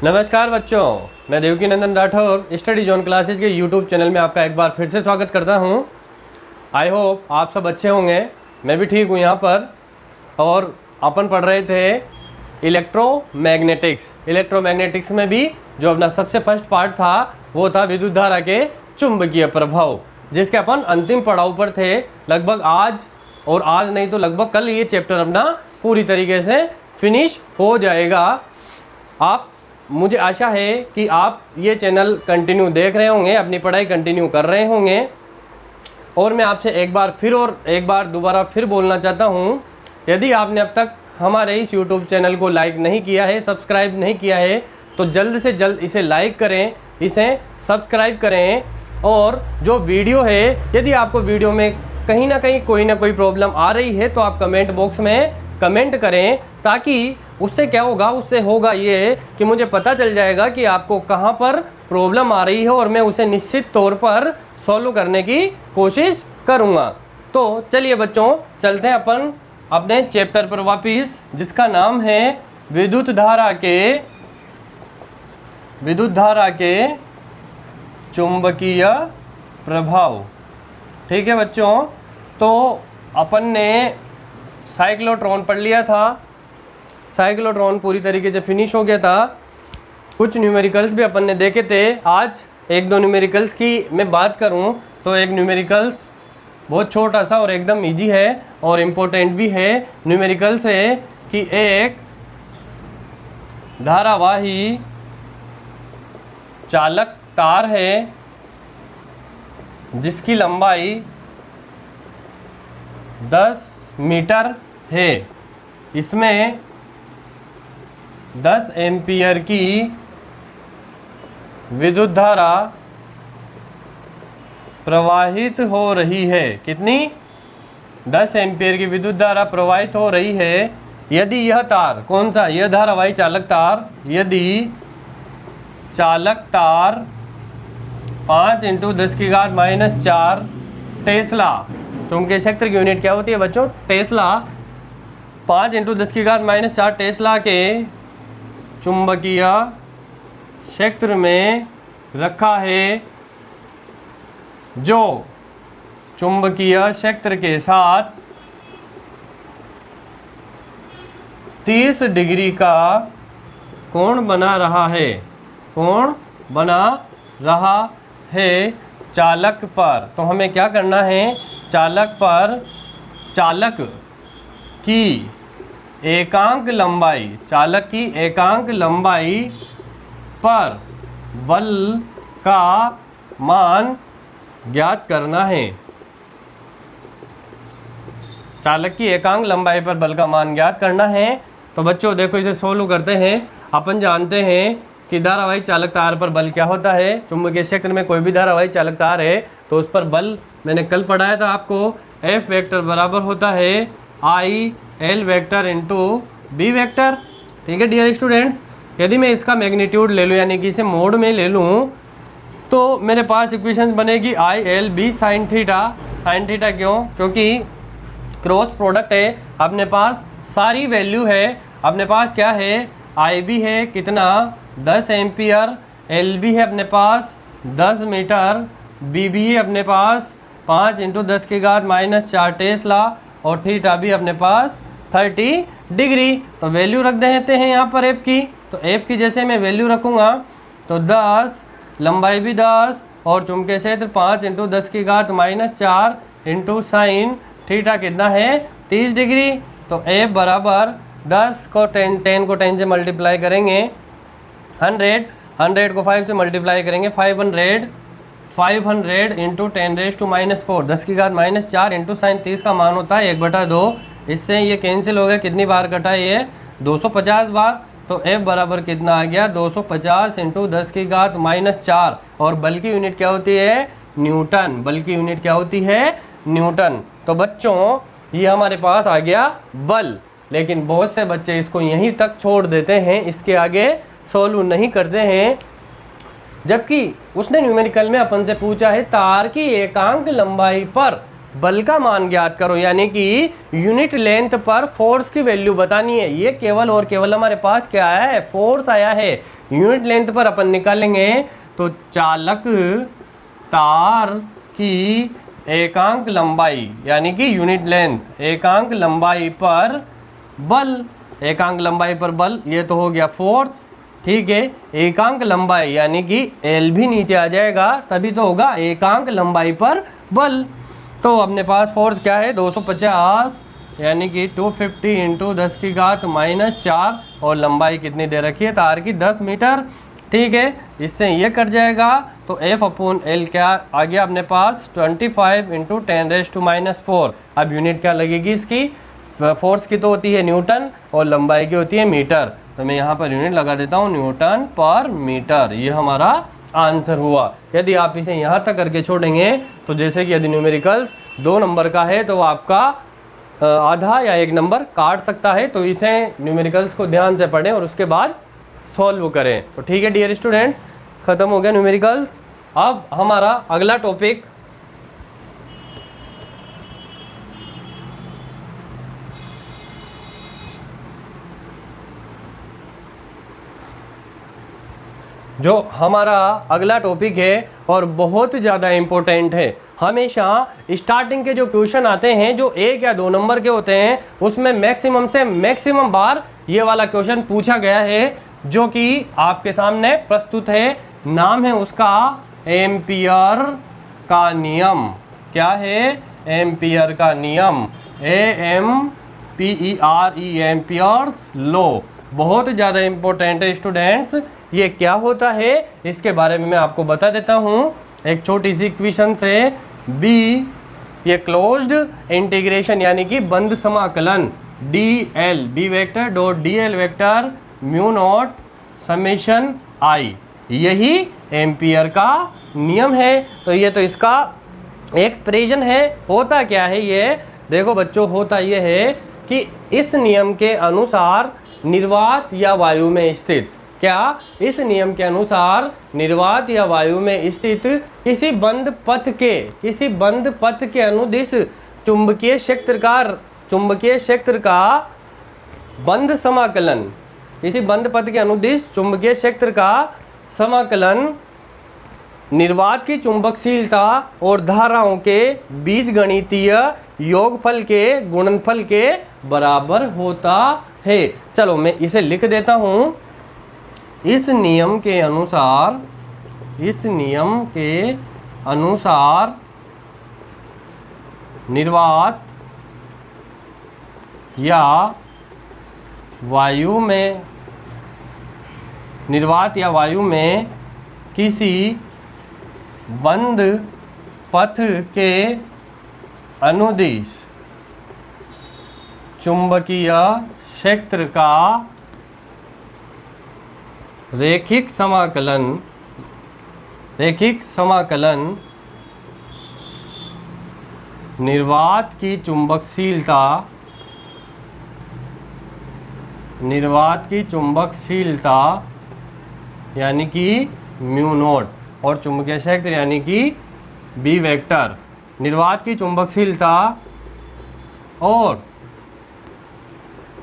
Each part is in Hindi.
नमस्कार बच्चों, मैं देवकी नंदन राठौर स्टडी जोन क्लासेस के यूट्यूब चैनल में आपका एक बार फिर से स्वागत करता हूं। आई होप आप सब अच्छे होंगे। मैं भी ठीक हूं यहाँ पर। और अपन पढ़ रहे थे इलेक्ट्रोमैग्नेटिक्स में भी जो अपना सबसे फर्स्ट पार्ट था वो था विद्युत धारा के चुंबकीय प्रभाव, जिसके अपन अंतिम पड़ाव पर थे। लगभग आज नहीं तो लगभग कल ये चैप्टर अपना पूरी तरीके से फिनिश हो जाएगा। मुझे आशा है कि आप ये चैनल कंटिन्यू देख रहे होंगे, अपनी पढ़ाई कंटिन्यू कर रहे होंगे। और मैं आपसे एक बार दोबारा फिर बोलना चाहता हूँ, यदि आपने अब तक हमारे इस यूट्यूब चैनल को लाइक नहीं किया है, सब्सक्राइब नहीं किया है, तो जल्द से जल्द इसे लाइक करें, इसे सब्सक्राइब करें। और जो वीडियो है, यदि आपको वीडियो में कहीं ना कहीं कोई ना कोई प्रॉब्लम आ रही है तो आप कमेंट बॉक्स में कमेंट करें, ताकि उससे क्या होगा, उससे होगा ये कि मुझे पता चल जाएगा कि आपको कहाँ पर प्रॉब्लम आ रही है और मैं उसे निश्चित तौर पर सॉल्व करने की कोशिश करूँगा। तो चलिए बच्चों, चलते हैं अपन अपने चैप्टर पर वापिस, जिसका नाम है विद्युत धारा के चुंबकीय प्रभाव। ठीक है बच्चों, तो अपन ने साइक्लोट्रॉन पढ़ लिया था। साइक्लोट्रॉन पूरी तरीके से फिनिश हो गया था। कुछ न्यूमेरिकल्स भी अपन ने देखे थे। आज एक दो न्यूमेरिकल्स की मैं बात करूं तो एक न्यूमेरिकल्स बहुत छोटा सा और एकदम इजी है और इम्पोर्टेंट भी है। न्यूमेरिकल्स है कि एक धारावाही चालक तार है जिसकी लंबाई 10 मीटर है। इसमें 10 एम्पियर की विद्युत धारा प्रवाहित हो रही है। कितनी? 10 एम्पियर की विद्युत धारा प्रवाहित हो रही है। यदि यह तार, कौन सा? यह धारावाही चालक तार, यदि चालक तार 5 × 10⁻⁴ टेस्ला, चुंबकीय क्षेत्र की यूनिट क्या होती है बच्चों? टेस्ला। 5 × 10⁻⁴ टेस्ला के चुंबकीय क्षेत्र में रखा है, जो चुंबकीय क्षेत्र के साथ 30 डिग्री का कोण बना रहा है। कोण बना रहा है चालक पर। तो हमें क्या करना है? चालक की एकांक लंबाई पर बल का मान ज्ञात करना है। चालक की एकांक लंबाई पर बल का मान ज्ञात करना है। तो बच्चों देखो, इसे सोल्व करते हैं। अपन जानते हैं कि धारावाही चालक तार पर बल क्या होता है। चुंबकीय क्षेत्र में कोई भी धारावाही चालक तार है तो उस पर बल मैंने कल पढ़ाया था आपको। F वेक्टर बराबर होता है I L vector into B vector. ठीक है डियर स्टूडेंट्स, यदि मैं इसका मैग्नीट्यूड ले लूँ, यानी कि इसे मोड में ले लूँ, तो मेरे पास इक्वेशन बनेगी ILB sin theta. sin theta क्यों? क्योंकि क्रॉस प्रोडक्ट है, अपने पास सारी वैल्यू है। अपने पास क्या है? IB है कितना? 10 एम्पियर। LB है अपने पास 10 मीटर। BB है अपने पास 5 × 10⁻⁴ टेस्ला। और थीटा भी अपने पास 30 डिग्री। तो वैल्यू रख देते हैं यहाँ पर F की। तो F की जैसे मैं वैल्यू रखूँगा तो 10, लंबाई भी 10 और चुंबकीय क्षेत्र 5 × 10⁻⁴ इंटू साइन थीटा कितना है? 30 डिग्री। तो F बराबर 10 को 10 को 10 से मल्टीप्लाई करेंगे, 100 को 5 से मल्टीप्लाई करेंगे, 500 इंटू 10⁻⁴ 10⁻⁴ इंटू साइन 30 का मान होता है 1/2। इससे ये कैंसिल हो गया। कितनी बार कटा ये? 250 बार। तो F बराबर कितना आ गया? 250 इंटू 10⁻⁴। और बल की यूनिट क्या होती है? न्यूटन। बल की यूनिट क्या होती है? न्यूटन। तो बच्चों ये हमारे पास आ गया बल। लेकिन बहुत से बच्चे इसको यहीं तक छोड़ देते हैं, इसके आगे सॉल्व नहीं करते हैं। जबकि उसने न्यूमेरिकल में अपन से पूछा है तार की एकांक लंबाई पर बल का मान ज्ञात करो, यानी कि यूनिट लेंथ पर फोर्स की वैल्यू बतानी है। ये केवल और केवल हमारे पास क्या है, फोर्स आया है। यूनिट लेंथ पर अपन निकालेंगे तो चालक तार की एकांक लंबाई, यानी कि यूनिट लेंथ, एकांक लंबाई पर बल, एकांक लंबाई पर बल, ये तो हो गया फोर्स, ठीक है। एकांक लंबाई यानी कि एल भी नीचे आ जाएगा, तभी तो होगा एकांक लंबाई पर बल। तो अपने पास फोर्स क्या है 250, यानी कि 250 इंटू 10 की घात -4, और लंबाई कितनी दे रखी है तार की 10 मीटर, ठीक है। इससे ये कट जाएगा तो F/L क्या आ गया अपने पास 25 इंटू 10⁻⁻⁴। अब यूनिट क्या लगेगी इसकी, फोर्स की तो होती है न्यूटन और लंबाई की होती है मीटर, तो मैं यहाँ पर यूनिट लगा देता हूँ न्यूटन पर मीटर। ये हमारा आंसर हुआ। यदि आप इसे यहाँ तक करके छोड़ेंगे तो जैसे कि यदि न्यूमेरिकल्स 2 नंबर का है तो आपका आधा या 1 नंबर काट सकता है, तो इसे न्यूमेरिकल्स को ध्यान से पढ़ें और उसके बाद सॉल्व करें। तो ठीक है डियर स्टूडेंट, ख़त्म हो गया न्यूमेरिकल्स। अब हमारा अगला टॉपिक जो हमारा अगला टॉपिक है और बहुत ज़्यादा इम्पोर्टेंट है। हमेशा स्टार्टिंग के जो क्वेश्चन आते हैं जो 1 या 2 नंबर के होते हैं उसमें मैक्सिमम से मैक्सिमम बार ये वाला क्वेश्चन पूछा गया है, जो कि आपके सामने प्रस्तुत है। नाम है उसका एम्पियर का नियम। क्या है, एम्पियर का नियम, AMPERE, एम्पियर्स लॉ। बहुत ज़्यादा इम्पोर्टेंट है स्टूडेंट्स। ये क्या होता है इसके बारे में मैं आपको बता देता हूँ एक छोटी सी इक्वेशन से। B ये क्लोज्ड इंटीग्रेशन यानी कि बंद समाकलन, DL B vector dot DL vector mu naught summation I, यही एम्पियर का नियम है। तो ये तो इसका एक्सप्रेशन है। होता क्या है ये, देखो बच्चों, होता ये है कि इस नियम के अनुसार निर्वात या वायु में स्थित, क्या इस नियम के अनुसार निर्वात या वायु में स्थित किसी बंद पथ के अनुदिश चुंबकीय क्षेत्र का बंद समाकलन, किसी बंद पथ के अनुदिश चुंबकीय क्षेत्र का समाकलन निर्वात की चुंबकशीलता और धाराओं के बीजगणितीय योगफल के गुणनफल के बराबर होता है। चलो मैं इसे लिख देता हूँ। इस नियम के अनुसार निर्वात या वायु में किसी बंद पथ के अनुदिश चुंबकीय क्षेत्र का रैखिक समाकलन निर्वात की चुंबकशीलता यानी कि म्यू नॉट और चुंबकीय क्षेत्र यानी कि बी वेक्टर, निर्वात की चुंबकशीलता और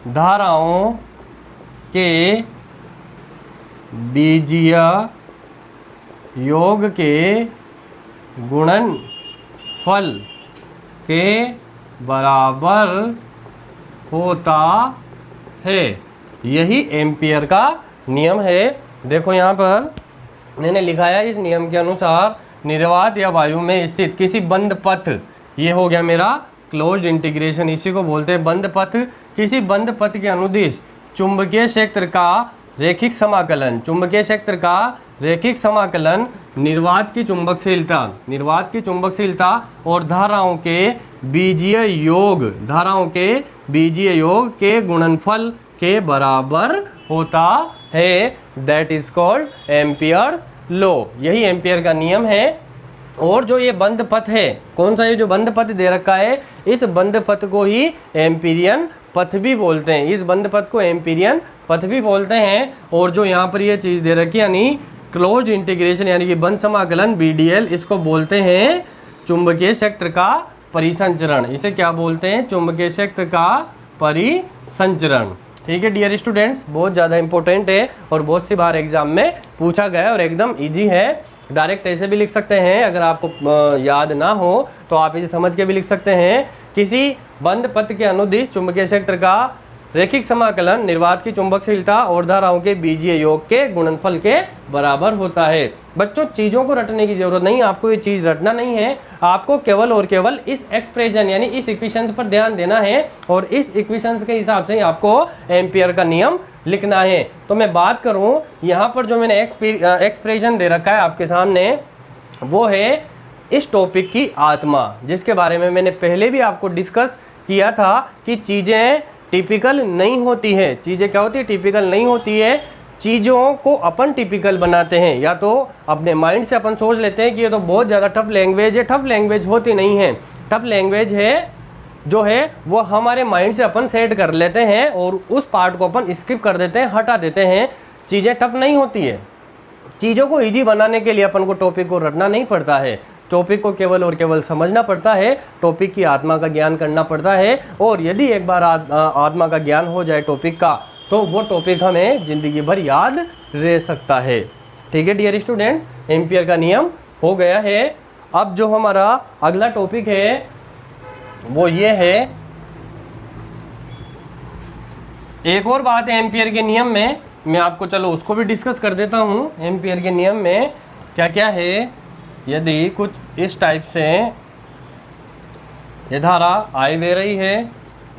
धाराओं के बीजीय योग के गुणनफल के बराबर होता है, यही एम्पियर का नियम है। देखो यहाँ पर मैंने लिखा है इस नियम के अनुसार निर्वात या वायु में स्थित किसी बंद पथ, ये हो गया मेरा क्लोज्ड इंटीग्रेशन, इसी को बोलते हैं बंद पथ। किसी बंद पथ के अनुदिश चुंबकीय क्षेत्र का रैखिक समाकलन निर्वात की चुंबकशीलता और धाराओं के बीजीय योग के गुणनफल के बराबर होता है। That is called Ampere's law, यही एम्पियर का नियम है। और जो ये बंद पथ है, कौन सा, ये जो बंद पथ दे रखा है, इस बंद पथ को ही एम्पीरियन पथ भी बोलते हैं। इस बंद पथ को एम्पीरियन पथ भी बोलते हैं। और जो यहाँ पर ये चीज़ दे रखी है यानी क्लोज इंटीग्रेशन यानी कि बंद समाकलन BDL, इसको बोलते हैं चुंबकीय क्षेत्र का परिसंचरण। इसे क्या बोलते हैं? चुंबकीय क्षेत्र का परिसंचरण। ठीक है डियर स्टूडेंट्स, बहुत ज़्यादा इंपॉर्टेंट है और बहुत सी बार एग्जाम में पूछा गया है और एकदम इजी है। डायरेक्ट ऐसे भी लिख सकते हैं, अगर आपको याद ना हो तो आप इसे समझ के भी लिख सकते हैं। किसी बंद पथ के अनुदिश चुंबकीय क्षेत्र का रैखिक समाकलन निर्वात की चुंबकशीलता और धाराओं के बीजीय योग के गुणनफल के बराबर होता है। बच्चों चीज़ों को रटने की जरूरत नहीं, आपको ये चीज़ रटना नहीं है, आपको केवल और केवल इस एक्सप्रेशन यानी इस इक्वेशन पर ध्यान देना है और इस इक्वेशन के हिसाब से आपको एम्पियर का नियम लिखना है। तो मैं बात करूं यहाँ पर जो मैंने एक्सप्रेशन दे रखा है आपके सामने, वो है इस टॉपिक की आत्मा, जिसके बारे में मैंने पहले भी आपको डिस्कस किया था कि चीज़ें टिपिकल नहीं होती है। चीज़ें क्या होती है? टिपिकल नहीं होती है। चीज़ों को अपन टिपिकल बनाते हैं, या तो अपने माइंड से अपन सोच लेते हैं कि ये तो बहुत ज़्यादा टफ लैंग्वेज है। टफ लैंग्वेज होती नहीं है, टफ लैंग्वेज है जो है वो हमारे माइंड से अपन सेट कर लेते हैं और उस पार्ट को अपन स्किप कर देते हैं, हटा देते हैं। चीज़ें टफ नहीं होती है। चीज़ों को ईजी बनाने के लिए अपन को टॉपिक को रटना नहीं पड़ता है, टॉपिक को केवल और केवल समझना पड़ता है, टॉपिक की आत्मा का ज्ञान करना पड़ता है। और यदि एक बार आत्मा का ज्ञान हो जाए टॉपिक का, तो वो टॉपिक हमें ज़िंदगी भर याद रह सकता है। ठीक है डियर स्टूडेंट्स, एम्पियर का नियम हो गया है। अब जो हमारा अगला टॉपिक है वो ये है, एक और बात है एम्पियर के नियम में, मैं आपको चलो उसको भी डिस्कस कर देता हूँ। एम्पियर के नियम में क्या क्या है, यदि कुछ इस टाइप से ये धारा आई बह रही है,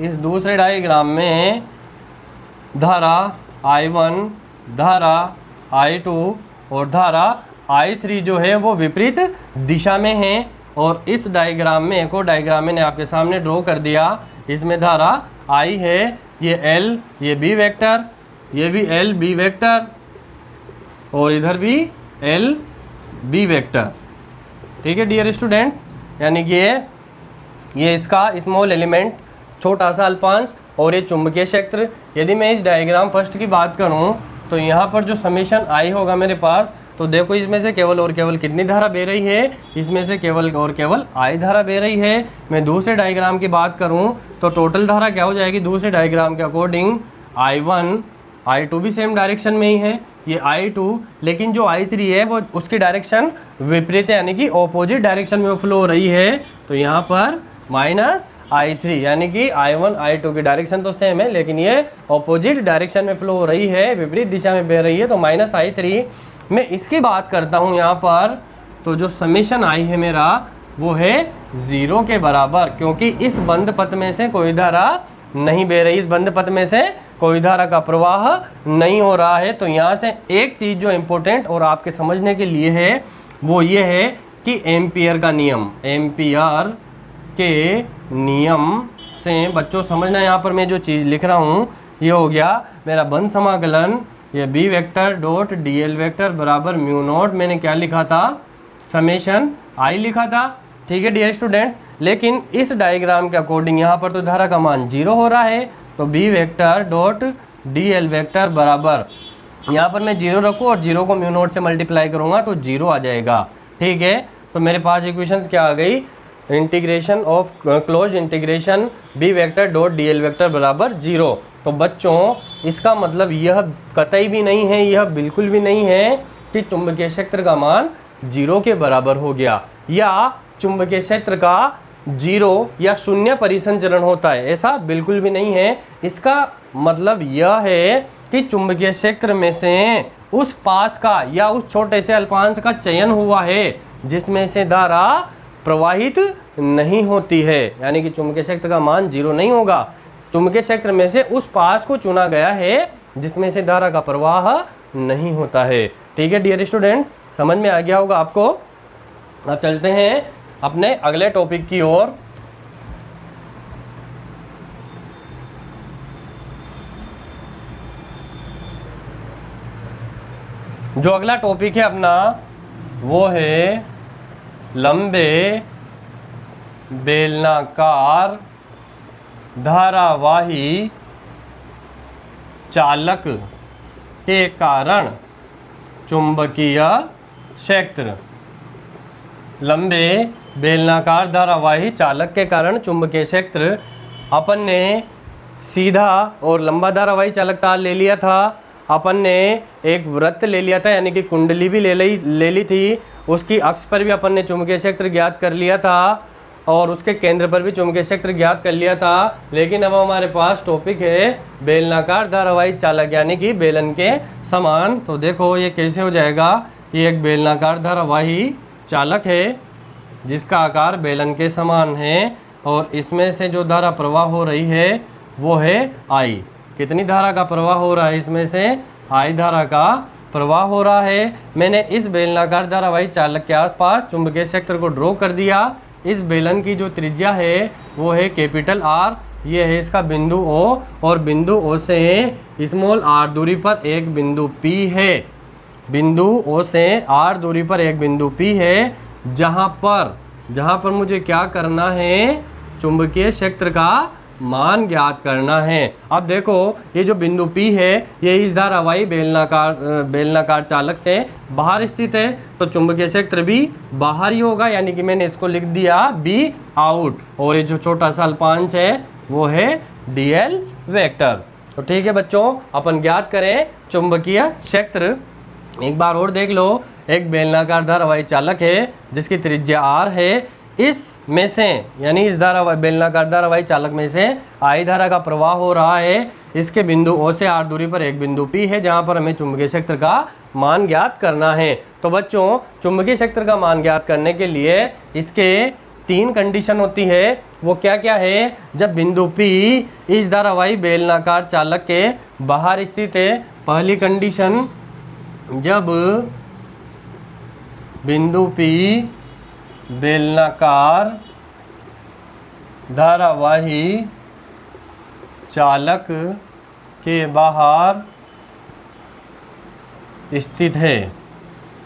इस दूसरे डायग्राम में धारा I1, धारा I2 और धारा I3 जो है वो विपरीत दिशा में है। और इस डायग्राम में एक और डायग्राम मैंने आपके सामने ड्रॉ कर दिया, इसमें धारा I है, ये L, ये B वेक्टर, ये भी L B वेक्टर और इधर भी L B वेक्टर। ठीक है डियर स्टूडेंट्स, यानी कि ये इसका स्मॉल एलिमेंट छोटा सा अल्पांश और ये चुंबकीय क्षेत्र। यदि मैं इस डायग्राम फर्स्ट की बात करूं तो यहाँ पर जो समेशन आई होगा मेरे पास, तो देखो इसमें से केवल और केवल कितनी धारा बह रही है? इसमें से केवल और केवल आई धारा बह रही है। मैं दूसरे डायग्राम की बात करूं तो टोटल धारा क्या हो जाएगी दूसरे डायग्राम के अकॉर्डिंग? I1, I2 भी सेम डायरेक्शन में ही है, ये I2, लेकिन जो I3 है वो उसकी डायरेक्शन विपरीत है, यानी कि ऑपोजिट डायरेक्शन में फ्लो हो रही है। तो यहाँ पर माइनस I3, यानी कि I1 I2 की डायरेक्शन तो सेम है लेकिन ये ऑपोजिट डायरेक्शन में फ्लो हो रही है, विपरीत दिशा में बह रही है, तो माइनस I3। मैं इसकी बात करता हूँ यहाँ पर, तो जो समेशन आई है मेरा वो है 0 के बराबर, क्योंकि इस बंद पथ में से कोई धारा नहीं बह रही, इस बंद पथ में से कोई धारा का प्रवाह नहीं हो रहा है। तो यहाँ से एक चीज़ जो इम्पोर्टेंट और आपके समझने के लिए है वो ये है कि एम्पियर का नियम, एम्पियर के नियम से बच्चों समझना, यहाँ पर मैं जो चीज़ लिख रहा हूँ ये हो गया मेरा बंद समाकलन, ये B vector dot D L vector बराबर म्यू नॉट, मैंने क्या लिखा था? समेशन आई लिखा था। ठीक है डियर स्टूडेंट्स, लेकिन इस डायग्राम के अकॉर्डिंग यहाँ पर तो धारा का मान 0 हो रहा है, तो B vector dot D L vector बराबर, यहाँ पर मैं 0 रखूँ और 0 को म्यू नॉट से मल्टीप्लाई करूँगा तो 0 आ जाएगा। ठीक है, तो मेरे पास इक्वेशंस क्या आ गई? Integration of close integration B vector dot D L vector बराबर 0। तो बच्चों इसका मतलब यह कतई भी नहीं है, यह बिल्कुल भी नहीं है कि चुंबकीय क्षेत्र का मान 0 के बराबर हो गया या चुंबकीय क्षेत्र का 0 या शून्य परिसंचरण होता है, ऐसा बिल्कुल भी नहीं है। इसका मतलब यह है कि चुंबकीय क्षेत्र में से उस पास का या उस छोटे से अल्पांश का चयन हुआ है जिसमें से धारा प्रवाहित नहीं होती है, यानी कि चुंबकीय क्षेत्र का मान 0 नहीं होगा। चुंबकीय क्षेत्र में से उस पास को चुना गया है जिसमें से धारा का प्रवाह नहीं होता है। ठीक है डियर स्टूडेंट्स, समझ में आ गया होगा आपको। अब चलते हैं अपने अगले टॉपिक की ओर। जो अगला टॉपिक है अपना वो है लंबे बेलनाकार धारावाही चालक के कारण चुंबकीय क्षेत्र। लंबे बेलनाकार धारावाही चालक के कारण चुंबकीय क्षेत्र अपन ने सीधा और लंबा धारावाही चालक तार ले लिया था, अपन ने एक वृत्त ले लिया था यानी कि कुंडली भी ले ली थी, उसकी अक्ष पर भी अपन ने चुंबकीय क्षेत्र ज्ञात कर लिया था और उसके केंद्र पर भी चुंबकीय क्षेत्र ज्ञात कर लिया था। लेकिन अब हमारे पास टॉपिक है बेलनाकार धारावाही चालक यानी कि बेलन के समान। तो देखो ये कैसे हो जाएगा, ये एक बेलनाकार धारावाही चालक है जिसका आकार बेलन के समान है और इसमें से जो धारा प्रवाह हो रही है वो है आई। कितनी धारा का प्रवाह हो रहा है, इसमें से आई धारा का प्रवाह हो रहा है। मैंने इस बेलनाकार धारावाही चालक के आसपास चुंबकीय क्षेत्र को ड्रॉ कर दिया। इस बेलन की जो त्रिज्या है वो है कैपिटल आर, ये है इसका बिंदु ओ और बिंदु ओ से स्मॉल आर दूरी पर एक बिंदु पी है। बिंदु ओ से आर दूरी पर एक बिंदु पी है जहाँ पर मुझे क्या करना है, चुंबकीय क्षेत्र का मान ज्ञात करना है। अब देखो ये जो बिंदु P है ये इस धारावाही बेलनाकार चालक से बाहर स्थित है तो चुंबकीय क्षेत्र भी बाहर ही होगा, यानी कि मैंने इसको लिख दिया B आउट और ये जो छोटा सा अल्पांश है वो है dl वेक्टर। तो ठीक है बच्चों, अपन ज्ञात करें चुंबकीय क्षेत्र। एक बार और देख लो, एक बेलनाकार धारावाही चालक है जिसकी त्रिज्या r है, इस में से यानी इस बेलनाकार धारावाही चालक में से आई धारा का प्रवाह हो रहा है। इसके बिंदु ओ से आर दूरी पर एक बिंदु P है जहां पर हमें चुंबकीय क्षेत्र का मान ज्ञात करना है। तो बच्चों चुंबकीय क्षेत्र का मान ज्ञात करने के लिए इसके 3 कंडीशन होती है। वो क्या क्या है, जब बिंदु P इस धारावाही बेलनाकार चालक के बाहर स्थित है। पहली कंडीशन, जब बिंदु P बेलनाकार धारावाही चालक के बाहर स्थित है,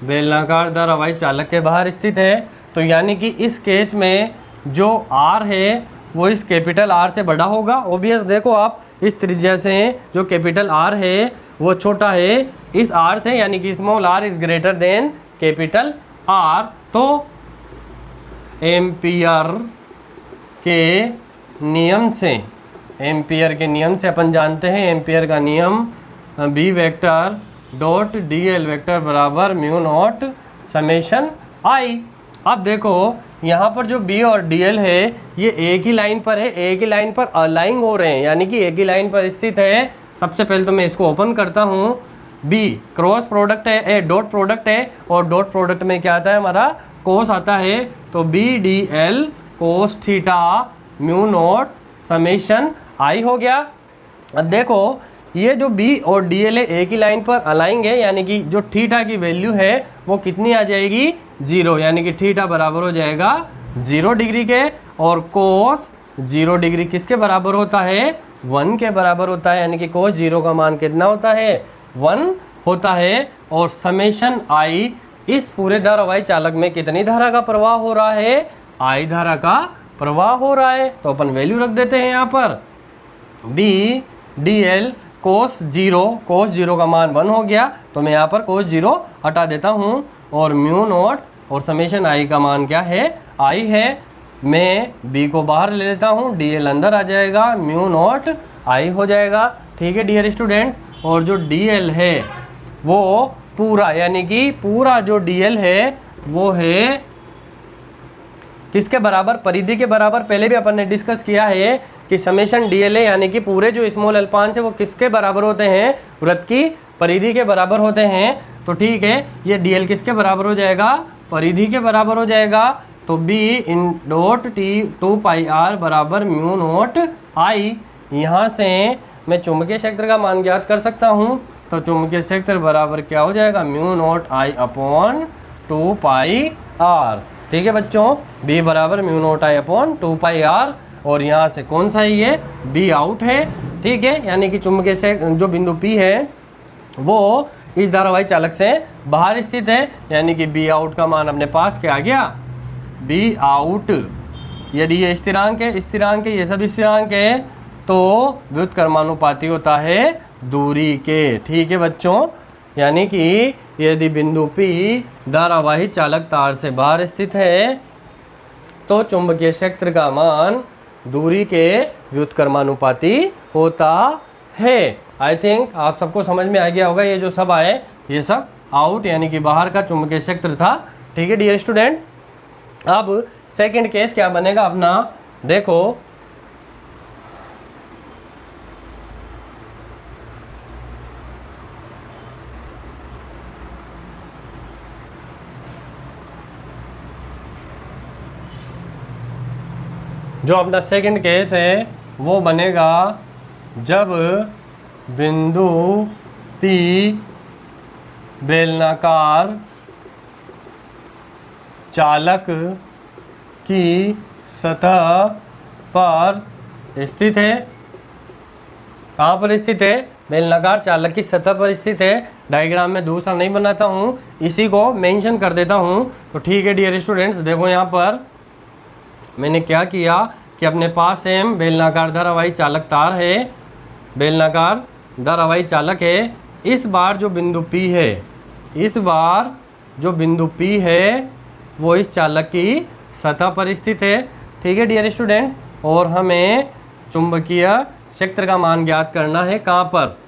बेलनाकार धारावाही चालक के बाहर स्थित है, तो यानी कि इस केस में जो R है वो इस कैपिटल R से बड़ा होगा। ओबियस देखो आप, इस त्रिज्या से जो कैपिटल R है वो छोटा है इस R से, यानी कि small r is greater than capital R। तो एम्पियर के नियम से अपन जानते हैं, एम्पियर का नियम B vector dot dl vector बराबर म्यू नॉट समेशन I। अब देखो यहाँ पर जो B और dl है ये एक ही लाइन पर है, एक ही लाइन पर अलाइन हो रहे हैं, यानी कि एक ही लाइन पर स्थित है। सबसे पहले तो मैं इसको ओपन करता हूँ। B क्रॉस प्रोडक्ट है, ए डॉट प्रोडक्ट है और डॉट प्रोडक्ट में क्या आता है हमारा कोस आता है। तो B D L cos theta mu naught summation I हो गया। अब देखो ये जो B और DL है एक ही लाइन पर अलाएंगे, यानी कि जो थीटा की वैल्यू है वो कितनी आ जाएगी 0, यानी कि थीटा बराबर हो जाएगा 0 डिग्री के और कोस 0 डिग्री किसके बराबर होता है 1 के बराबर होता है, यानी कि कोस 0 का मान कितना होता है 1 होता है। और समेशन आई, इस पूरे धारावाही चालक में कितनी धारा का प्रवाह हो रहा है, आई धारा का प्रवाह हो रहा है। तो अपन वैल्यू रख देते हैं यहाँ पर बी डी एल कोस 0 का मान 1 हो गया, तो मैं यहाँ पर कोस 0 हटा देता हूँ और म्यू नॉट और समेशन आई का मान क्या है आई है। मैं बी को बाहर ले लेता हूँ, डी एल अंदर आ जाएगा, म्यू नॉट आई हो जाएगा। ठीक है डियर स्टूडेंट्स, और जो डी एल है वो पूरा, यानी कि पूरा जो डीएल है वो है किसके बराबर, परिधि के बराबर। पहले भी अपन ने डिस्कस किया है कि समेशन डीएल है, यानी कि पूरे जो स्मॉल अल्पांश है वो किसके बराबर होते हैं, वृत्त की परिधि के बराबर होते हैं। तो ठीक है, ये डीएल किसके बराबर हो जाएगा, परिधि के बराबर हो जाएगा। तो B in dot T 2 pi R बराबर म्यू नॉट आई। यहाँ से मैं चुंबकीय क्षेत्र का मान ज्ञात कर सकता हूँ। तो चुंबकीय क्षेत्र बराबर क्या हो जाएगा mu naught I upon 2 pi R. ठीक है बच्चों, B बराबर mu naught I upon 2 pi R. और यहाँ से कौन सा है ये B आउट है। ठीक है, यानी कि चुंबकीय क्षेत्र जो बिंदु P है वो इस धारावाही चालक से बाहर स्थित है, यानी कि B आउट का मान अपने पास क्या आ गया B आउट। यदि ये स्थिरांक है, ये सब स्थिरांक है, तो व्युत्क्रमानुपाती होता है दूरी के। ठीक है बच्चों, यानी कि यदि बिंदु P धारावाही चालक तार से बाहर स्थित है तो चुंबकीय क्षेत्र का मान दूरी के व्युत्क्रमानुपाती होता है। आई थिंक आप सबको समझ में आ गया होगा, ये जो सब आए ये सब आउट यानी कि बाहर का चुंबकीय क्षेत्र था। ठीक है डियर स्टूडेंट्स, अब सेकंड केस क्या बनेगा अपना, देखो जो अपना सेकंड केस है वो बनेगा जब बिंदु P बेलनाकार चालक की सतह पर स्थित है। कहाँ पर स्थित है? बेलनाकार चालक की सतह पर स्थित है। डायग्राम में दूसरा नहीं बनाता हूँ, इसी को मेंशन कर देता हूँ। तो ठीक है डियर स्टूडेंट्स, देखो यहाँ पर मैंने क्या किया कि अपने पास सेम बेलनाकार धारावाही चालक तार है, बेलनाकार धारावाही चालक है। इस बार जो बिंदु P है, इस बार जो बिंदु P है वो इस चालक की सतह पर स्थित है। ठीक है डियर स्टूडेंट्स, और हमें चुंबकीय क्षेत्र का मान ज्ञात करना है। कहाँ पर?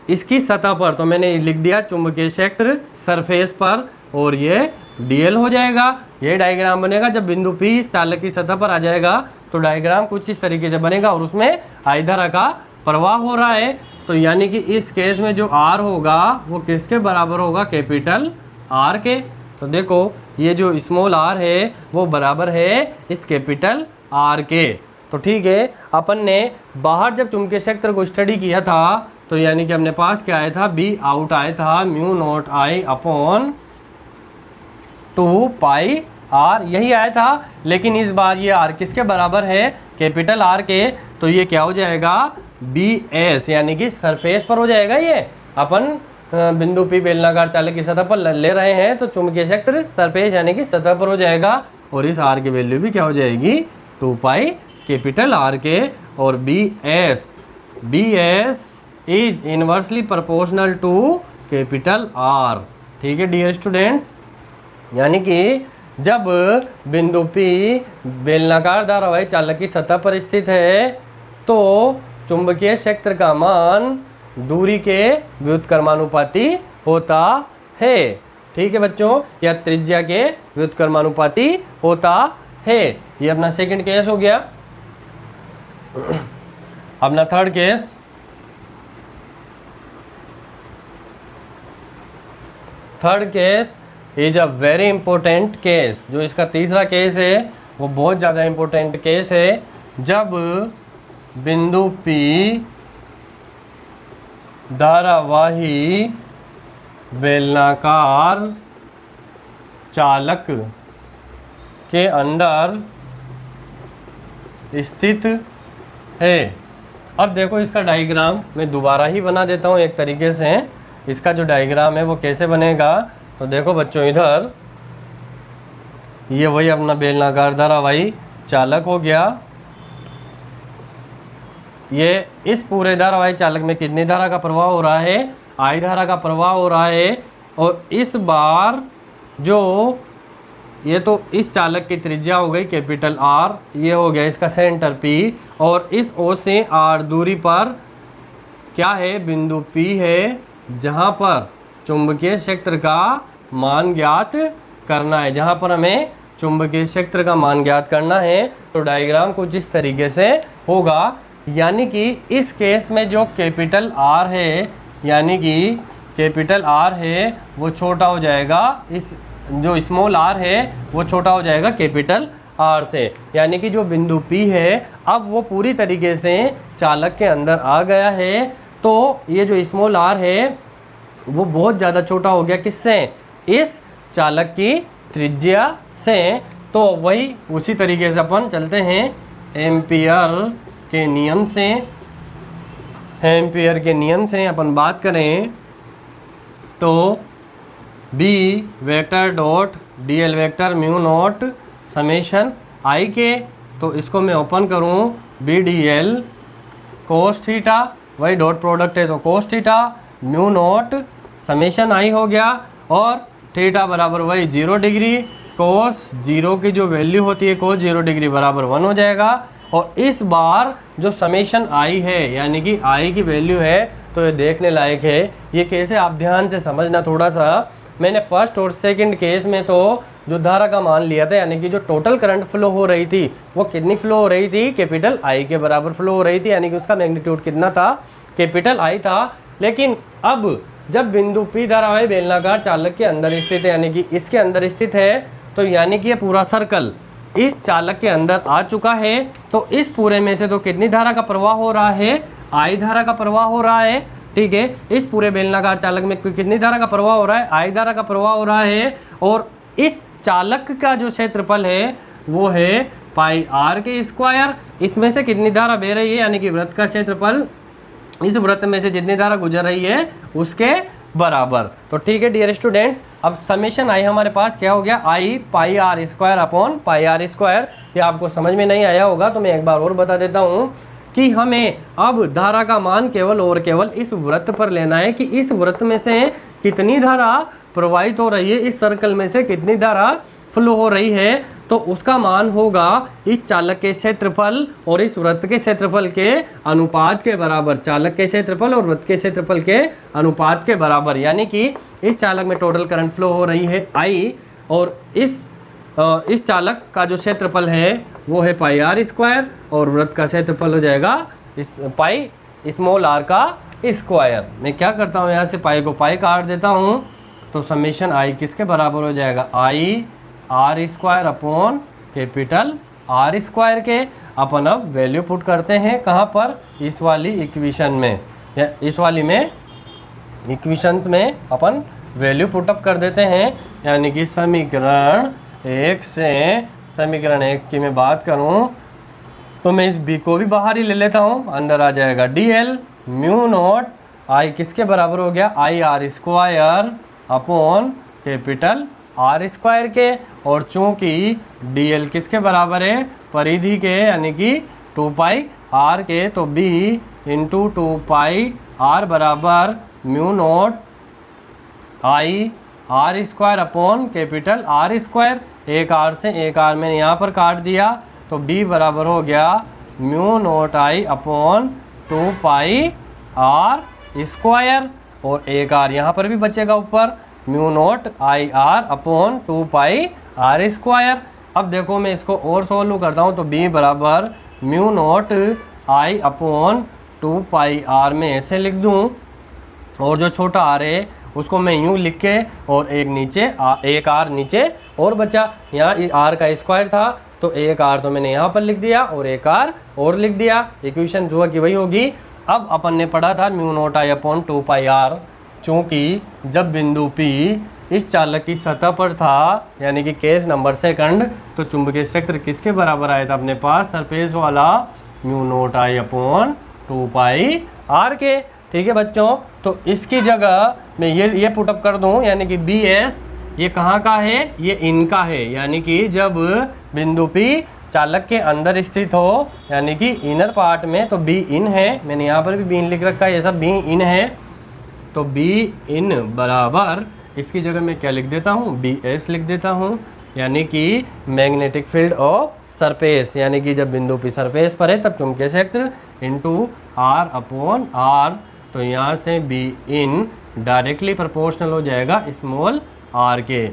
इसकी सतह पर। तो मैंने लिख दिया चुंबकीय क्षेत्र सरफेस पर, और ये dl हो जाएगा। ये डायग्राम बनेगा जब बिंदु P इस चालक की सतह पर आ जाएगा तो डायग्राम कुछ इस तरीके से बनेगा, और उसमें I धारा का प्रवाह हो रहा है। तो यानी कि इस केस में जो R होगा वो किसके बराबर होगा? कैपिटल R के। तो देखो ये जो स्मॉल r है वो बराबर है इस कैपिटल R के। तो ठीक है, अपन ने बाहर जब चुंबकीय क्षेत्र को स्टडी किया था तो यानी कि अपने पास क्या आया था? B आउट आया था mu not I upon 2 pi R, यही आया था। लेकिन इस बार ये R किसके बराबर है? कैपिटल R के। तो ये क्या हो जाएगा? BS यानी कि सरफेस पर हो जाएगा। ये अपन बिंदु P बेलनाकार चालक की सतह पर ले रहे हैं, तो चुंबकीय क्षेत्र सरफेस यानी कि सतह पर हो जाएगा। और इस R की वैल्यू भी क्या हो जाएगी? 2 पाई कैपिटल R के। और BS is inversely proportional to capital R। ठीक है डियर स्टूडेंट्स, यानी कि जब बिंदु P बेलनाकार धारावाही चालक की सतह पर स्थित है तो चुंबकीय क्षेत्र का मान दूरी के व्युत्क्रमानुपाती होता है। ठीक है बच्चों, या त्रिज्या के व्युत्क्रमानुपाती होता है। ये अपना सेकंड केस हो गया। अपना third case, is a very important case. जो इसका तीसरा केस है वो बहुत ज़्यादा इंपॉर्टेंट केस है। जब बिंदु P धारावाही बेलनाकार चालक के अंदर स्थित है। अब देखो इसका डायग्राम मैं दोबारा ही बना देता हूँ एक तरीके से। इसका जो डायग्राम है वो कैसे बनेगा, तो देखो बच्चों, इधर ये वही अपना बेलनाकार धारावाही चालक हो गया। ये इस पूरे धारावाही चालक में कितनी धारा का प्रवाह हो रहा है? I धारा का प्रवाह हो रहा है। और इस बार जो ये तो इस चालक की त्रिज्या हो गई कैपिटल R, ये हो गया इसका सेंटर P, और इस O से R दूरी पर क्या है? बिंदु P है, जहाँ पर चुंबकीय क्षेत्र का मान ज्ञात करना है, जहाँ पर हमें चुंबकीय क्षेत्र का मान ज्ञात करना है। तो डायग्राम कुछ इस तरीके से होगा। यानी कि इस केस में जो कैपिटल R है, यानी कि कैपिटल R है वो छोटा हो जाएगा, इस जो स्मॉल r है वो छोटा हो जाएगा कैपिटल R से। यानी कि जो बिंदु P है अब वो पूरी तरीके से चालक के अंदर आ गया है। तो ये जो स्मॉल r है वो बहुत ज़्यादा छोटा हो गया, किससे? इस चालक की त्रिज्या से। तो वही उसी तरीके से अपन चलते हैं एम्पियर के नियम से। एम्पियर के नियम से अपन बात करें तो B vector dot dl vector mu naught summation I के, तो इसको मैं ओपन करूं BDL कोस थीटा, वही डॉट प्रोडक्ट है तो कोस theta, mu naught summation I हो गया, और थीटा बराबर वही 0 डिग्री कोस 0 की जो वैल्यू होती है कोस 0 डिग्री बराबर 1 हो जाएगा। और इस बार जो समेशन आई है यानी कि आई की वैल्यू है तो ये देखने लायक है। ये कैसे आप ध्यान से समझना थोड़ा सा। मैंने फर्स्ट और सेकंड केस में तो जो धारा का मान लिया था यानी कि जो टोटल करंट फ्लो हो रही थी वो कितनी फ्लो हो रही थी, कैपिटल आई के बराबर फ्लो हो रही थी, यानी कि उसका मैग्नीट्यूड कितना था, कैपिटल आई था। लेकिन अब जब बिंदु P धारावाही बेलनाकार चालक के अंदर स्थित है यानी कि इसके अंदर स्थित है तो यानी कि ये पूरा सर्कल इस चालक के अंदर आ चुका है। तो इस पूरे में से तो कितनी धारा का प्रवाह हो रहा है, आई धारा का प्रवाह हो रहा है। ठीक है, इस पूरे बेलनाकार चालक में कितनी धारा का प्रवाह हो रहा है, आई धारा का प्रवाह हो रहा है। और इस चालक का जो क्षेत्रफल है वो है पाई आर के स्क्वायर। इसमें से कितनी धारा बह रही है यानी कि वृत्त का क्षेत्रफल इस वृत्त में से जितनी धारा गुजर रही है उसके बराबर। तो ठीक है डियर स्टूडेंट्स, अब समेशन आई हमारे पास क्या हो गया, I pi are square upon pi are square. ये आपको समझ में नहीं आया होगा तो मैं एक बार और बता देता हूँ कि हमें अब धारा का मान केवल और केवल इस वृत्त पर लेना है कि इस वृत्त में से कितनी धारा प्रवाहित हो रही है, इस सर्कल में से कितनी धारा फ्लो हो रही है। तो उसका मान होगा इस चालक के क्षेत्रफल और इस वृत्त के क्षेत्रफल के अनुपात के बराबर, चालक के क्षेत्रफल और वृत्त के क्षेत्रफल के अनुपात के बराबर। यानी कि इस चालक में टोटल करंट फ्लो हो रही है आई और इस चालक का जो क्षेत्रफल है वो है पाई आर स्क्वायर और वृत्त का क्षेत्रफल हो जाएगा इस पाई स्मॉल आर का स्क्वायर। मैं क्या करता हूँ यहाँ से पाई को पाई काट देता हूँ तो समेशन आई किसके बराबर हो जाएगा, I R square upon capital R square के। अपन अब वैल्यू पुट करते हैं कहाँ पर, इस वाली इक्वेशन में या इस वाली में इक्वेशंस में अपन वैल्यू पुटअप कर देते हैं। यानी कि समीकरण 1 से समीकरण 1 की मैं बात करूं तो मैं इस बी को भी बाहर ही ले लेता हूं, अंदर आ जाएगा dl म्यू नॉट आई किसके बराबर हो गया, I R square upon capital R square के। और चूंकि dl किसके बराबर है, परिधि के यानी कि 2 पाई आर के, तो b इंटू 2 पाई आर बराबर mu naught I are square upon capital R square. एक आर से एक आर मैंने यहाँ पर काट दिया तो b बराबर हो गया mu naught I upon 2 pi are square और एक आर यहाँ पर भी बचेगा ऊपर, mu naught I R upon 2 pi are square. अब देखो मैं इसको और सॉल्व करता हूँ तो b बराबर mu naught I upon 2 pi R में ऐसे लिख दूँ और जो छोटा आर है उसको मैं यूँ लिख के और एक नीचे एक आर नीचे और बचा, यहाँ आर का स्क्वायर था तो एक आर तो मैंने यहाँ पर लिख दिया और एक आर और लिख दिया। इक्वेशन जो कि वही होगी। अब अपन ने पढ़ा था mu naught I upon 2 pi R, चूँकि जब बिंदु P इस चालक की सतह पर था यानी कि केस नंबर सेकंड, तो चुंबकीय क्षेत्र किसके बराबर आया था अपने पास, सरफेस वाला mu naught I upon 2 pi R के। ठीक है बच्चों, तो इसकी जगह मैं ये पुटअप कर दूं यानी कि बी एस ये कहाँ का है, ये इनका है। यानी कि जब बिंदु P चालक के अंदर स्थित हो यानी कि इनर पार्ट में तो बी इन है, मैंने यहाँ पर भी बी इन लिख रखा है, ये सब बी इन है। तो बी इन बराबर इसकी जगह मैं क्या लिख देता हूँ, बी एस लिख देता हूँ। यानी कि मैग्नेटिक फील्ड ऑफ सरफेस, यानी कि जब बिंदु P सरफेस पर है तब चुंबकीय क्षेत्र इंटू आर अपॉन आर। तो यहाँ से बी इन डायरेक्टली प्रोपोर्शनल हो जाएगा स्मॉल आर के।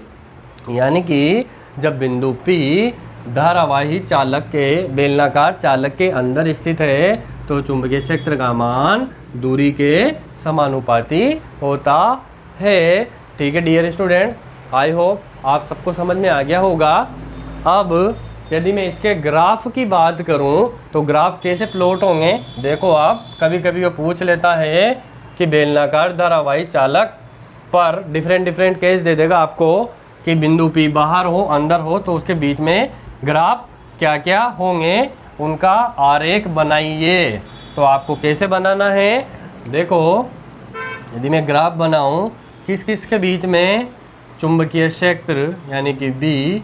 यानी कि जब बिंदु P धारावाही चालक के बेलनाकार चालक के अंदर स्थित है तो चुंबकीय क्षेत्र का मान दूरी के समानुपाती होता है। ठीक है डियर स्टूडेंट्स, आई होप आप सबको समझ में आ गया होगा। अब यदि मैं इसके ग्राफ की बात करूं तो ग्राफ कैसे प्लॉट होंगे, देखो आप कभी कभी वो पूछ लेता है कि बेलनाकार धारावाही चालक पर डिफरेंट केस दे देगा आपको कि बिंदु P बाहर हो अंदर हो तो उसके बीच में ग्राफ क्या क्या होंगे उनका आरेख बनाइए। तो आपको कैसे बनाना है, देखो यदि मैं ग्राफ बनाऊं किस किस के बीच में, चुंबकीय क्षेत्र यानी कि B,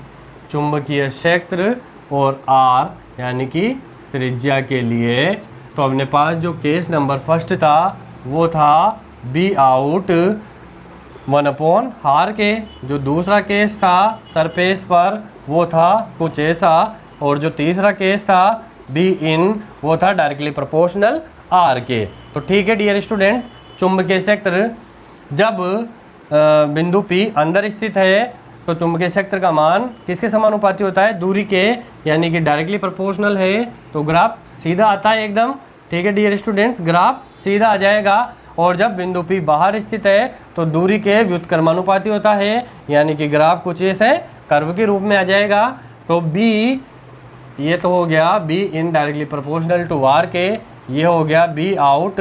चुंबकीय क्षेत्र और R यानी कि त्रिज्या के लिए। तो अपने पास जो केस नंबर फर्स्ट था वो था B आउट 1/r के। जो दूसरा केस था सरफेस पर वो था कुछ ऐसा, और जो तीसरा केस था बी इन वो था डायरेक्टली प्रोपोर्शनल आर के। तो ठीक है डियर स्टूडेंट्स, चुंबकीय क्षेत्र जब बिंदु P अंदर स्थित है तो चुंबकीय क्षेत्र का मान किसके समानुपाती होता है? दूरी के, यानी कि डायरेक्टली प्रोपोर्शनल है। तो ग्राफ सीधा आता है एकदम। ठीक है डियर स्टूडेंट्स, ग्राफ सीधा आ जाएगा। और जब बिंदु P बाहर स्थित है तो दूरी के व्युत्क्रमानुपाती होता है, यानी कि ग्राफ कुछ ऐसे कर्व के रूप में आ जाएगा। तो B ये तो हो गया B in directly proportional to R के, ये हो गया B out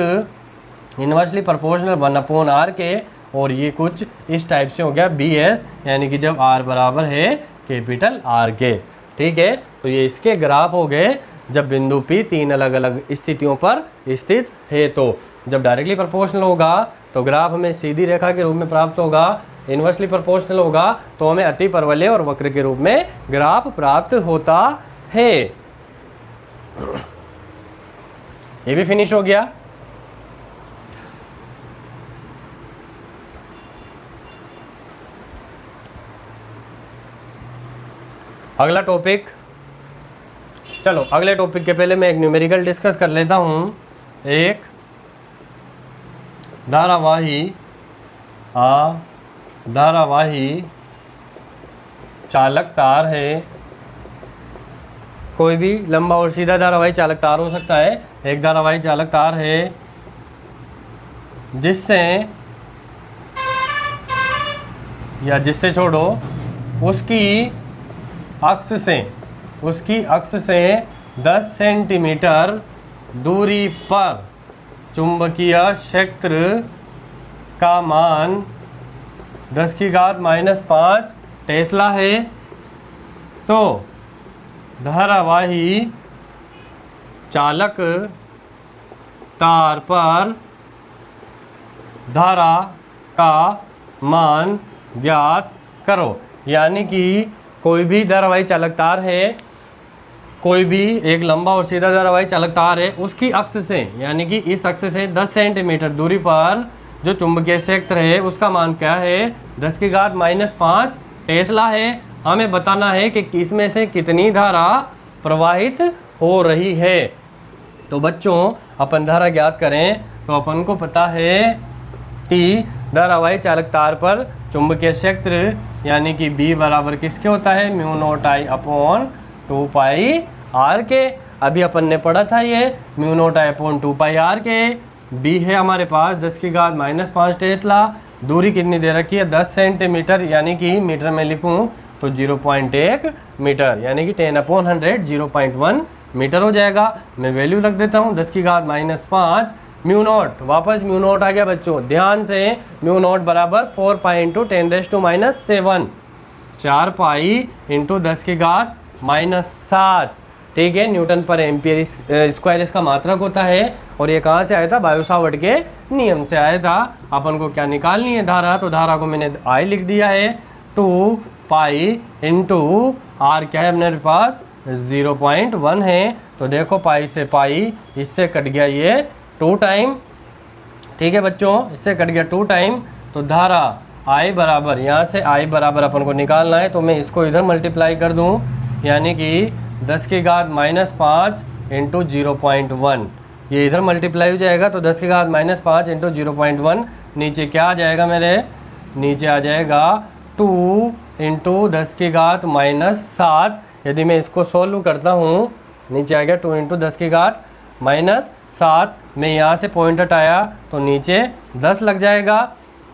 inversely proportional 1/r के, और ये कुछ इस टाइप से हो गया BS, यानी कि जब R बराबर है कैपिटल R के। ठीक है, तो ये इसके ग्राफ हो गए जब बिंदु P तीन अलग अलग स्थितियों पर स्थित है। तो जब डायरेक्टली प्रोपोर्शनल होगा तो ग्राफ हमें सीधी रेखा के रूप में प्राप्त होगा, इनवर्सली प्रोपोर्शनल होगा तो हमें अति परवलय और वक्र के रूप में ग्राफ प्राप्त होता है। ये भी फिनिश हो गया। अगला टॉपिक, चलो अगले टॉपिक के पहले मैं एक न्यूमेरिकल डिस्कस कर लेता हूँ। एक धारावाही चालक तार है, कोई भी लंबा और सीधा धारावाही चालक तार हो सकता है। एक धारावाही चालक तार है जिससे या जिससे छोड़ो उसकी अक्ष से 10 सेंटीमीटर दूरी पर चुंबकीय क्षेत्र का मान 10⁻⁵ टेस्ला है। तो धारावाही चालक तार पर धारा का मान ज्ञात करो। यानी कि कोई भी धारावाही चालक तार है, कोई भी एक लंबा और सीधा धारावाही चालक तार है, उसकी अक्ष से यानी कि इस अक्ष से 10 सेंटीमीटर दूरी पर जो चुंबकीय क्षेत्र है उसका मान क्या है? 10⁻⁵ टेस्ला है। हमें बताना है कि इसमें से कितनी धारा प्रवाहित हो रही है। तो बच्चों अपन धारा ज्ञात करें तो अपन को पता है कि धारावाही चालक तार पर चुंबकीय क्षेत्र यानी कि B बराबर किसके होता है? μ0I/2πr के। अभी अपन ने पढ़ा था ये μ0I/2πr के। B है हमारे पास 10⁻⁵ टेस्ला। दूरी कितनी दे रखी है? 10 सेंटीमीटर, यानी कि मीटर में लिखूं तो 0.1 मीटर, यानी कि 10/100 0.1 मीटर हो जाएगा। मैं वैल्यू रख देता हूँ 10⁻⁵ μ0, वापस μ0 आ गया बच्चों, ध्यान से। μ0 बराबर 4 पाई इंटू 10⁻⁷ 4 पाई इंटू 10⁻⁷। ठीक है, न्यूटन पर एम्पियर स्क्वायर इसका मात्रक होता है। और ये कहाँ से आया था? बायो-सावर्ट के नियम से आया था। अपन को क्या निकालनी है? धारा। तो धारा को मैंने I लिख दिया है। 2 पाई इंटू R क्या है अपने पास? 0.1 है। तो देखो पाई से पाई, इससे कट गया ये 2 टाइम। ठीक है बच्चों, इससे कट गया 2 टाइम। तो धारा I बराबर, यहाँ से I बराबर अपन को निकालना है, तो मैं इसको इधर मल्टीप्लाई कर दूँ, यानी कि 10⁻⁵ इंटू 0.1, ये इधर मल्टीप्लाई हो जाएगा। तो 10⁻⁵ इंटू 0.1 नीचे क्या आ जाएगा मेरे? नीचे आ जाएगा 2 इंटू 10⁻⁷। यदि मैं इसको सोल्व करता हूँ, नीचे आ गया 2 इंटू 10⁻⁷। मैं यहाँ से पॉइंट हटाया तो नीचे 10 लग जाएगा।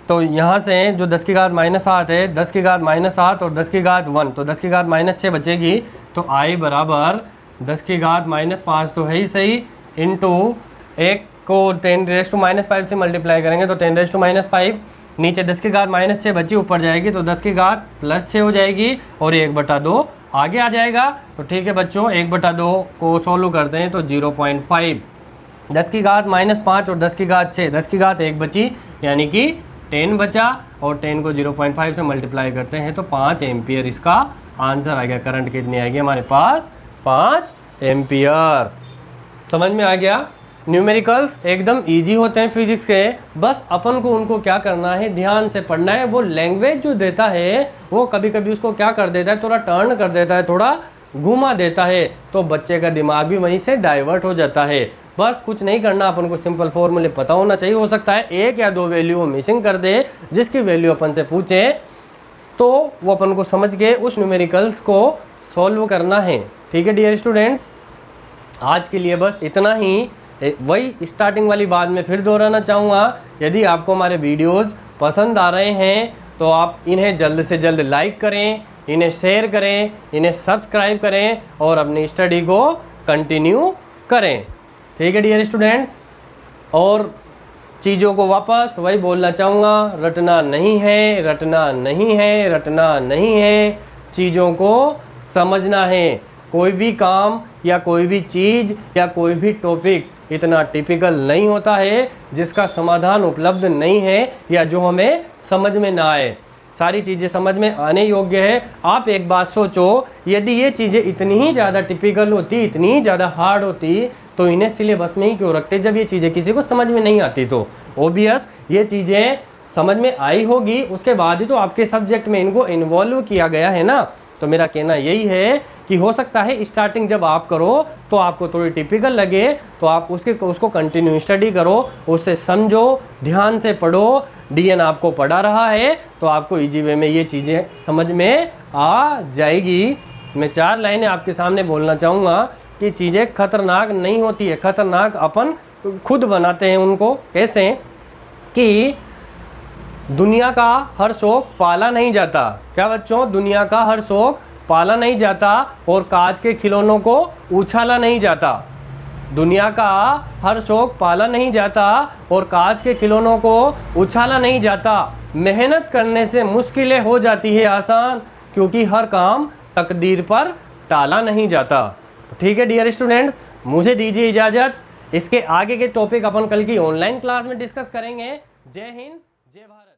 तो यहाँ से जो 10⁻⁷ है, 10⁻⁷ और 10⁻1, तो 10⁻�6 बचेगी। तो I बराबर 10⁻⁵ तो है ही सही, इंटू एक को 10⁻⁵ से मल्टीप्लाई करेंगे तो 10⁻⁵। नीचे 10⁻�6 बची, ऊपर जाएगी तो 10⁻+6 हो जाएगी, और 1/2 आगे आ जाएगा। तो ठीक है बच्चों, 1/2 को सोल्व करते हैं तो 0.5, 10⁻⁵ और 10⁻6, 10⁻1 बची, यानी कि 10 बचा, और 10 को 0.5 से मल्टीप्लाई करते हैं तो 5 एम्पियर इसका आंसर आ गया। करंट कितनी आएगी हमारे पास? 5 एम्पियर। समझ में आ गया? न्यूमेरिकल्स एकदम इजी होते हैं फिजिक्स के, बस अपन को उनको क्या करना है, ध्यान से पढ़ना है। वो लैंग्वेज जो देता है वो कभी कभी उसको क्या कर देता है, थोड़ा टर्न कर देता है, थोड़ा घुमा देता है, तो बच्चे का दिमाग भी वहीं से डाइवर्ट हो जाता है। बस कुछ नहीं करना, अपन को सिंपल फॉर्मूले पता होना चाहिए। हो सकता है 1 या 2 वैल्यू वो मिसिंग कर दे, जिसकी वैल्यू अपन से पूछे तो वो अपन को समझ के उस न्यूमेरिकल्स को सॉल्व करना है। ठीक है डियर स्टूडेंट्स, आज के लिए बस इतना ही। वही स्टार्टिंग वाली बात में फिर दोहराना चाहूँगा, यदि आपको हमारे वीडियोज़ पसंद आ रहे हैं तो आप इन्हें जल्द से जल्द लाइक करें, इन्हें शेयर करें, इन्हें सब्सक्राइब करें और अपनी स्टडी को कंटिन्यू करें। ठीक है डियर स्टूडेंट्स, और चीज़ों को वापस वही बोलना चाहूँगा, रटना नहीं है, रटना नहीं है, रटना नहीं है, चीज़ों को समझना है। कोई भी काम या कोई भी चीज़ या कोई भी टॉपिक इतना टिपिकल नहीं होता है जिसका समाधान उपलब्ध नहीं है या जो हमें समझ में ना आए। सारी चीज़ें समझ में आने योग्य है। आप एक बात सोचो, यदि ये चीज़ें इतनी ही ज़्यादा टिपिकल होती, इतनी ही ज़्यादा हार्ड होती, तो इन्हें सिलेबस में ही क्यों रखते जब ये चीज़ें किसी को समझ में नहीं आती। तो ओबियस ये चीज़ें समझ में आई होगी, उसके बाद ही तो आपके सब्जेक्ट में इनको इन्वॉल्व किया गया है ना। तो मेरा कहना यही है कि हो सकता है स्टार्टिंग जब आप करो तो आपको थोड़ी टिपिकल लगे, तो आप उसको कंटिन्यू स्टडी करो, उससे समझो, ध्यान से पढ़ो। डीएन आपको पढ़ा रहा है तो आपको इजी वे में ये चीज़ें समझ में आ जाएगी। मैं 4 लाइनें आपके सामने बोलना चाहूँगा कि चीज़ें खतरनाक नहीं होती है, खतरनाक अपन खुद बनाते हैं उनको। कैसे कि दुनिया का हर शौक पाला नहीं जाता। क्या बच्चों, दुनिया का हर शौक पाला नहीं जाता और कांच के खिलौनों को उछाला नहीं जाता। दुनिया का हर शौक पाला नहीं जाता और कांच के खिलौनों को उछाला नहीं जाता। मेहनत करने से मुश्किलें हो जाती है आसान, क्योंकि हर काम तकदीर पर टाला नहीं जाता। तो ठीक है डियर स्टूडेंट्स, मुझे दीजिए इजाज़त। इसके आगे के टॉपिक अपन कल की ऑनलाइन क्लास में डिस्कस करेंगे। जय हिंद, जय भारत।